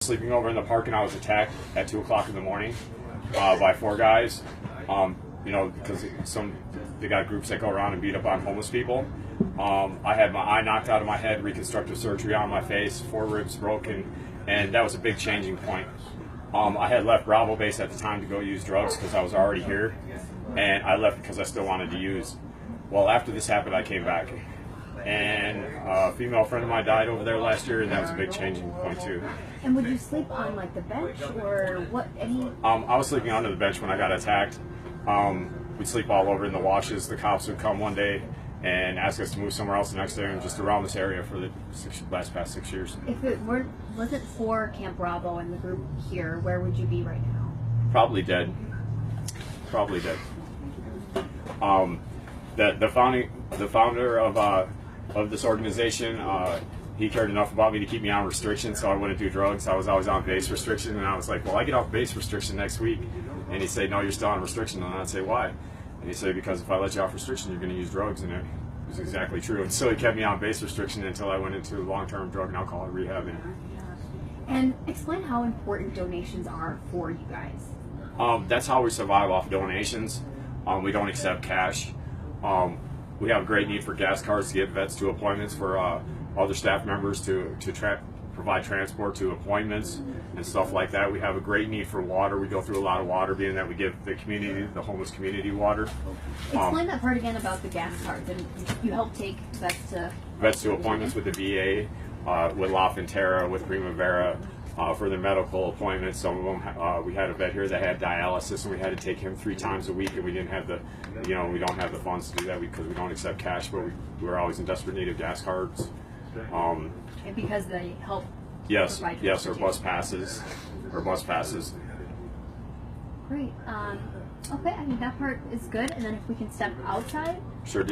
Sleeping over in the park, and I was attacked at 2 o'clock in the morning by 4 guys. You know, because they got groups that go around and beat up on homeless people. I had my eye knocked out of my head, reconstructive surgery on my face, 4 ribs broken, and that was a big changing point. I had left Bravo Base at the time to go use drugs because I was already here, and I left because I still wanted to use. Well, after this happened, I came back, and a female friend of mine died over there last year, and that was a big changing point too. And would you sleep on like the bench or what? I was sleeping under the bench when I got attacked. We'd sleep all over in the washes. The cops would come one day and ask us to move somewhere else the next day, and just around this area for the past 6 years. If it wasn't for Camp Bravo and the group here, where would you be right now? Probably dead. Probably dead. The founder of this organization, he cared enough about me to keep me on restriction, so I wouldn't do drugs. I was always on base restriction, and I was like, well, I get off base restriction next week. And he'd say, no, you're still on restriction. And I'd say, why? And he'd say, because if I let you off restriction, you're going to use drugs. And it was exactly true. And so he kept me on base restriction until I went into long-term drug and alcohol rehab. And explain how important donations are for you guys. That's how we survive off donations. We don't accept cash. We have a great need for gas cards to get vets to appointments, for other staff members to provide transport to appointments and stuff like that. We have a great need for water. We go through a lot of water, being that we give the community, the homeless community, water. Explain that part again about the gas cards. And you help take vets to appointments with the VA, with La Frontera, with Primavera, for their medical appointments. Some of them, we had a vet here that had dialysis, and we had to take him 3 times a week, and we didn't have the, we don't have the funds to do that because we don't accept cash, but we were always in desperate need of gas cards. And because they help. Yes, or bus passes, Great. Okay, I mean that part is good. And then if we can step outside. Sure.